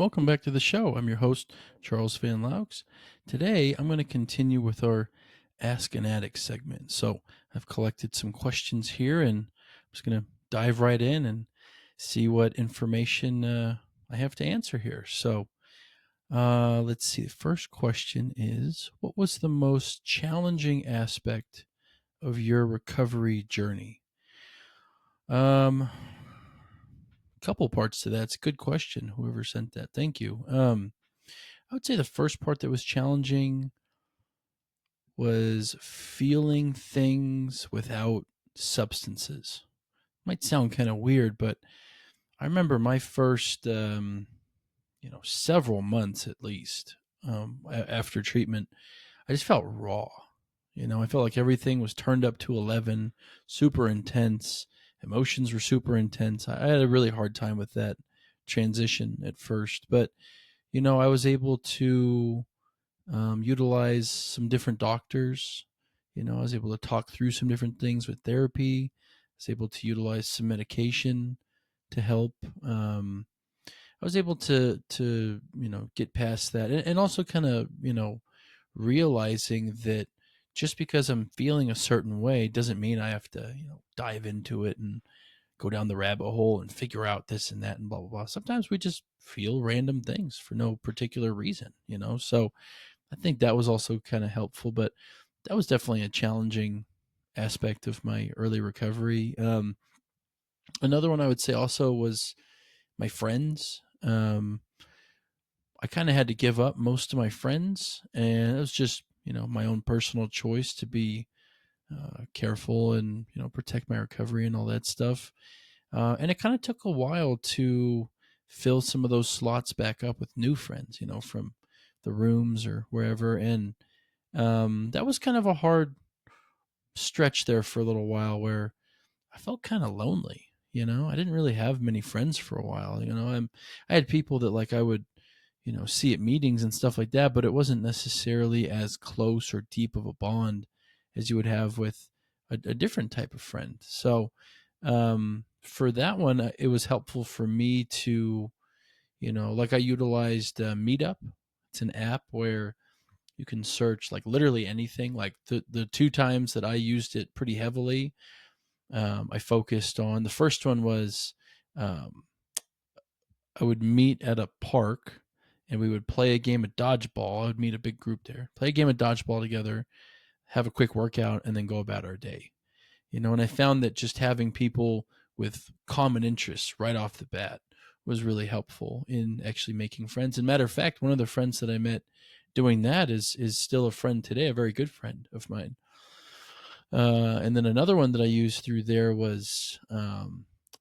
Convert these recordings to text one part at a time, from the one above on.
welcome back to the show. I'm your host, Charles Van Loucks. Today, I'm going to continue with our Ask an Addict segment. So, I've collected some questions here, and I'm just going to dive right in and see what information I have to answer here. So, let's see. The first question is, what was the most challenging aspect of your recovery journey? Couple parts to that. It's a good question. Whoever sent that, thank you. I would say the first part that was challenging was feeling things without substances. Might sound kind of weird, but I remember my first, several months at least after treatment, I just felt raw. I felt like everything was turned up to 11, super intense. Emotions were super intense. I had a really hard time with that transition at first, but I was able to utilize some different doctors. I was able to talk through some different things with therapy. I was able to utilize some medication to help. I was able to get past that, and also kind of realizing that just because I'm feeling a certain way doesn't mean I have to dive into it and go down the rabbit hole and figure out this and that and blah blah blah. Sometimes we just feel random things for no particular reason. So I think that was also kind of helpful, but that was definitely a challenging aspect of my early recovery. Another one I would say also was my friends. I kind of had to give up most of my friends, and it was just my own personal choice to be careful and protect my recovery and all that stuff. And it kind of took a while to fill some of those slots back up with new friends, from the rooms or wherever. And that was kind of a hard stretch there for a little while where I felt kind of lonely. I didn't really have many friends for a while. I had people that like I would, see at meetings and stuff like that, but it wasn't necessarily as close or deep of a bond as you would have with a different type of friend. So for that one, it was helpful for me to, like I utilized Meetup. It's an app where you can search like literally anything. Like the two times that I used it pretty heavily, I focused on the first one was um, I would meet at a park and we would play a game of dodgeball. I would meet a big group there, play a game of dodgeball together, have a quick workout, and then go about our day. And I found that just having people with common interests right off the bat was really helpful in actually making friends. And matter of fact, one of the friends that I met doing that is still a friend today, a very good friend of mine. And then another one that I used through there was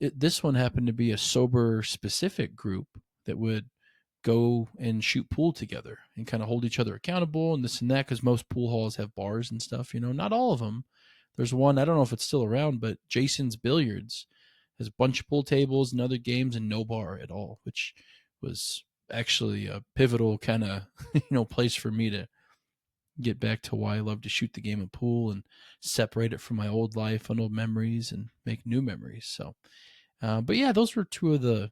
this one happened to be a sober specific group that would go and shoot pool together and kind of hold each other accountable and this and that, because most pool halls have bars and stuff. Not all of them. There's one, I don't know if it's still around, but Jason's Billiards has a bunch of pool tables and other games and no bar at all, which was actually a pivotal kind of place for me to get back to why I love to shoot the game of pool and separate it from my old life and old memories and make new memories. So, but yeah, those were two of the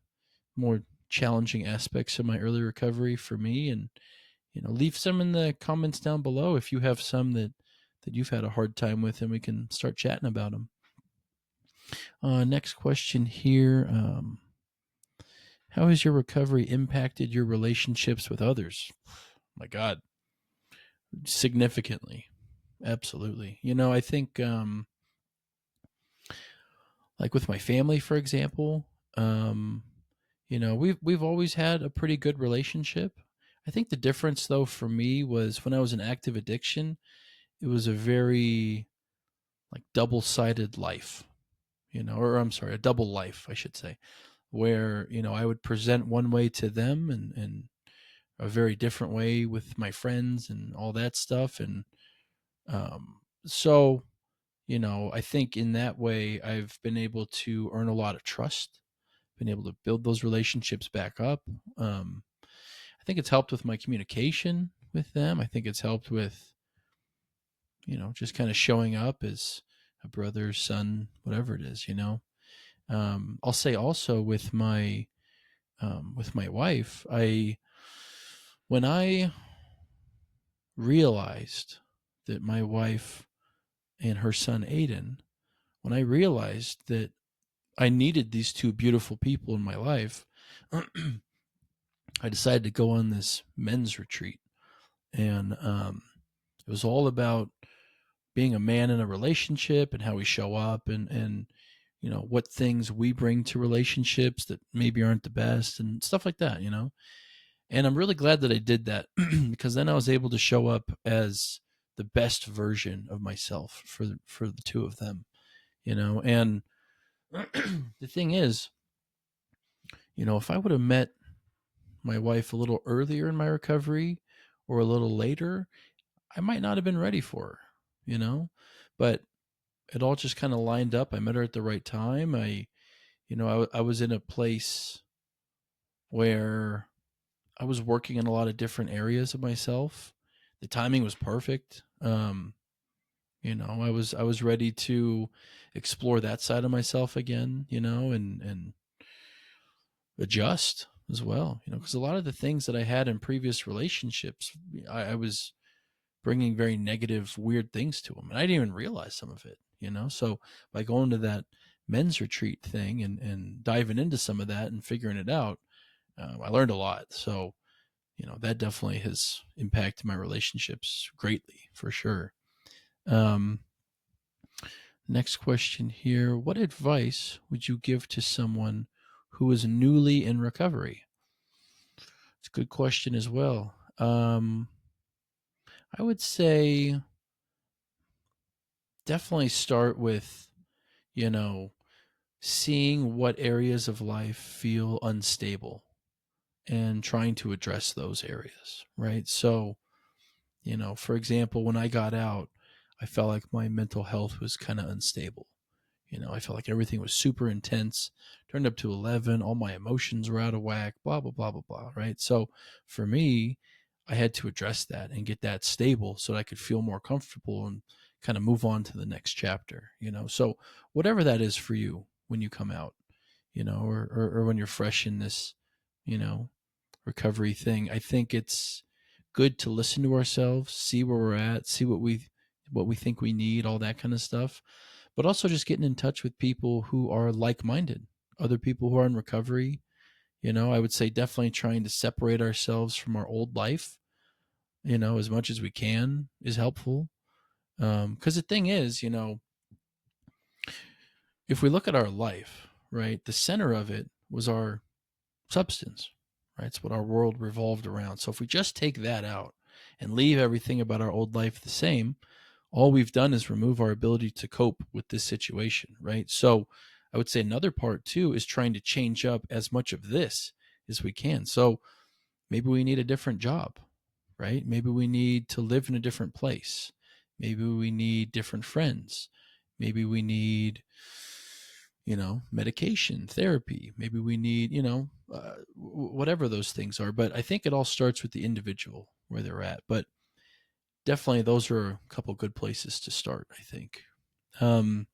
more challenging aspects of my early recovery for me. And leave some in the comments down below if you have some that you've had a hard time with, and we can start chatting about them. Next question here. How has your recovery impacted your relationships with others? My God, significantly. Absolutely. I think like with my family, for example, we've always had a pretty good relationship. I think the difference though for me was when I was in active addiction, it was a very like double-sided life, or I'm sorry, a double life, I should say, where, I would present one way to them and a very different way with my friends and all that stuff. And so, I think in that way, I've been able to earn a lot of trust, been able to build those relationships back up. I think it's helped with my communication with them. I think it's helped with, just kind of showing up as a brother, son, whatever it is. I'll say also with my with my wife, when I realized that my wife and her son Aiden, when I realized that I needed these two beautiful people in my life, I decided to go on this men's retreat. And it was all about being a man in a relationship and how we show up, and what things we bring to relationships that maybe aren't the best and stuff like that. And I'm really glad that I did that because then I was able to show up as the best version of myself for the two of them. And the thing is, if I would have met my wife a little earlier in my recovery or a little later, I might not have been ready for her. But it all just kind of lined up. I met her at the right time. I was in a place where I was working in a lot of different areas of myself. The timing was perfect. I was ready to explore that side of myself again, and adjust as well, because a lot of the things that I had in previous relationships, I was bringing very negative, weird things to them, and I didn't even realize some of it. So by going to that men's retreat thing and diving into some of that and figuring it out, I learned a lot. So that definitely has impacted my relationships greatly, for sure. Um, Next question here: what advice would you give to someone who is newly in recovery? It's a good question as well. I would say definitely start with, you know, seeing what areas of life feel unstable and trying to address those areas, right? So, for example, when I got out, I felt like my mental health was kind of unstable. I felt like everything was super intense, turned up to 11, all my emotions were out of whack, blah, blah, blah, blah, blah, right? So for me, I had to address that and get that stable so that I could feel more comfortable and kind of move on to the next chapter. So whatever that is for you when you come out, or when you're fresh in this, you know, recovery thing, I think it's good to listen to ourselves, see where we're at, see what we think we need, all that kind of stuff. But also just getting in touch with people who are like-minded, other people who are in recovery. I would say definitely trying to separate ourselves from our old life, as much as we can is helpful. Because the thing is, if we look at our life, right, the center of it was our substance, right? It's what our world revolved around. So if we just take that out and leave everything about our old life the same, all we've done is remove our ability to cope with this situation, right? So I would say another part too is trying to change up as much of this as we can. So maybe we need a different job, right? Maybe we need to live in a different place. Maybe we need different friends. Maybe we need, medication, therapy. Maybe we need, whatever those things are. But I think it all starts with the individual where they're at. But definitely those are a couple good places to start, I think. Um,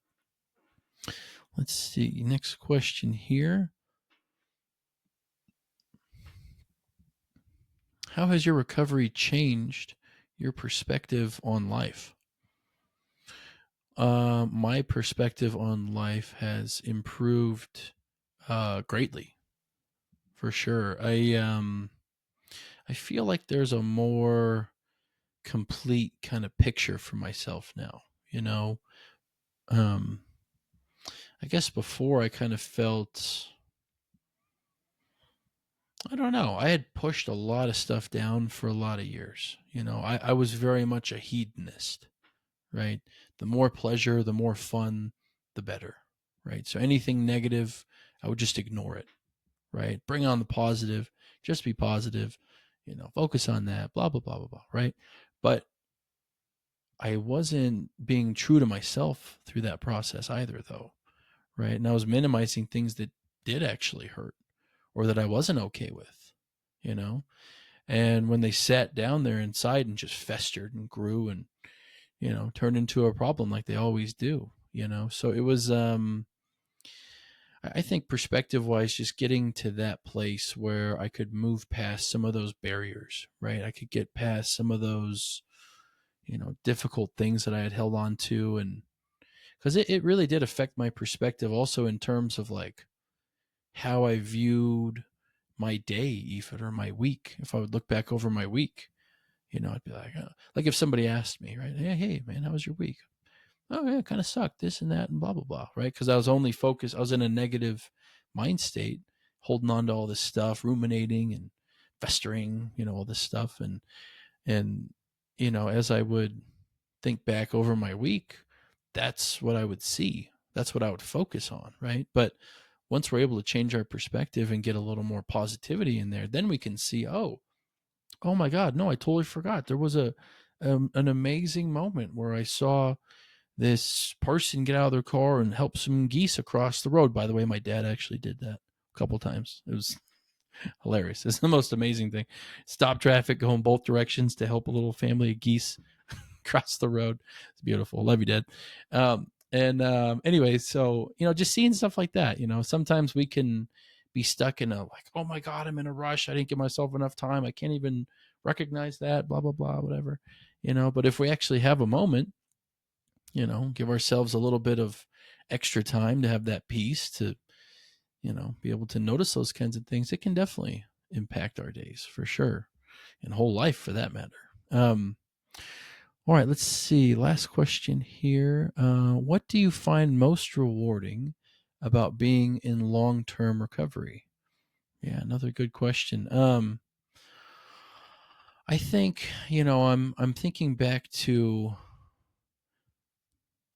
let's see. Next question here. How has your recovery changed your perspective on life? My perspective on life has improved greatly, for sure. I feel like there's a more complete kind of picture for myself now. Um, I guess before I kind of felt, I don't know, I had pushed a lot of stuff down for a lot of years. I was very much a hedonist, right? The more pleasure, the more fun, the better, right? So anything negative, I would just ignore it, right? Bring on the positive, just be positive, focus on that, blah, blah, blah, blah, blah, right? But I wasn't being true to myself through that process either, though, right? And I was minimizing things that did actually hurt or that I wasn't okay with, you know? And when they sat down there inside and just festered and grew and, turned into a problem like they always do. So it was, I think perspective wise, just getting to that place where I could move past some of those barriers, right? I could get past some of those, difficult things that I had held on to. And because it really did affect my perspective also in terms of like how I viewed my day, even, or my week. If I would look back over my week, I'd be like if somebody asked me, right? Hey, man, how was your week? Oh yeah, it kind of sucked, this and that, and blah blah blah, right? Because I was only focused. I was in a negative mind state, holding on to all this stuff, ruminating and festering, all this stuff, and as I would think back over my week, that's what I would see. That's what I would focus on, right? But once we're able to change our perspective and get a little more positivity in there, then we can see, oh my God, no, I totally forgot. There was an amazing moment where I saw this person get out of their car and help some geese across the road. By the way, my dad actually did that a couple times. It was hilarious. It's the most amazing thing. Stop traffic, go in both directions to help a little family of geese across the road. It's beautiful. Love you, Dad. Anyway, so just seeing stuff like that. Sometimes we can be stuck in a like, oh my God, I'm in a rush. I didn't give myself enough time. I can't even recognize that. Blah blah blah, whatever. But if we actually have a moment, give ourselves a little bit of extra time to have that peace to, be able to notice those kinds of things, it can definitely impact our days for sure, and whole life for that matter. All right, let's see. Last question here. What do you find most rewarding about being in long-term recovery? Yeah, another good question. I think, I'm thinking back to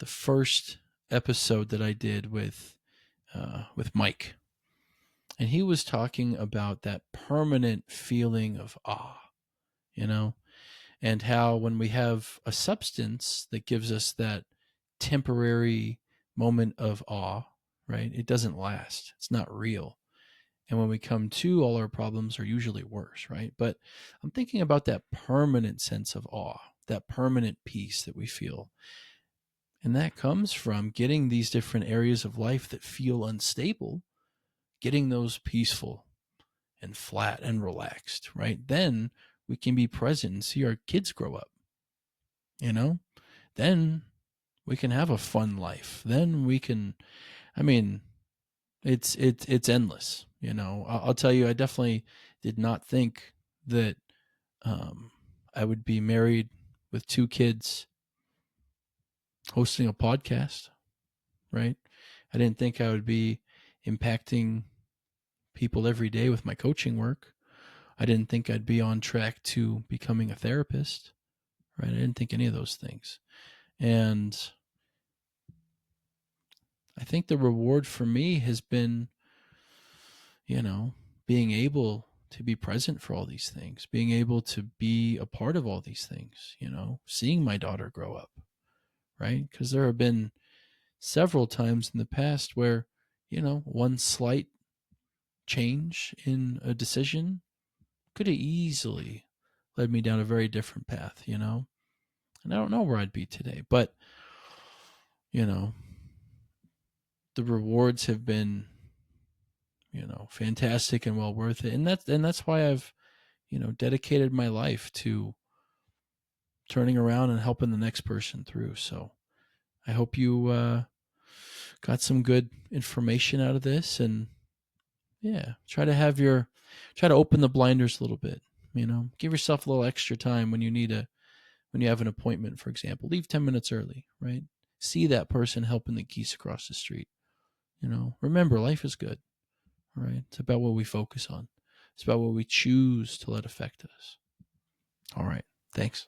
the first episode that I did with Mike, and he was talking about that permanent feeling of awe, you know, and how when we have a substance that gives us that temporary moment of awe, right? It doesn't last. It's not real. And when we come to, all our problems are usually worse, right? But I'm thinking about that permanent sense of awe, that permanent peace that we feel. And that comes from getting these different areas of life that feel unstable, getting those peaceful and flat and relaxed, right? Then we can be present and see our kids grow up, you know? Then we can have a fun life. Then we can, I mean, it's endless, I'll tell you, I definitely did not think that I would be married with 2 kids hosting a podcast, right? I didn't think I would be impacting people every day with my coaching work. I didn't think I'd be on track to becoming a therapist, right? I didn't think any of those things. And I think the reward for me has been, being able to be present for all these things, being able to be a part of all these things, seeing my daughter grow up, right? Because there have been several times in the past where, one slight change in a decision could have easily led me down a very different path, and I don't know where I'd be today, but, the rewards have been, fantastic and well worth it. And that's why I've, dedicated my life to turning around and helping the next person through. So I hope you got some good information out of this, and yeah, try to open the blinders a little bit, give yourself a little extra time when you have an appointment, for example, leave 10 minutes early, right? See that person helping the geese across the street. Remember, life is good, right? It's about what we focus on. It's about what we choose to let affect us. All right. Thanks.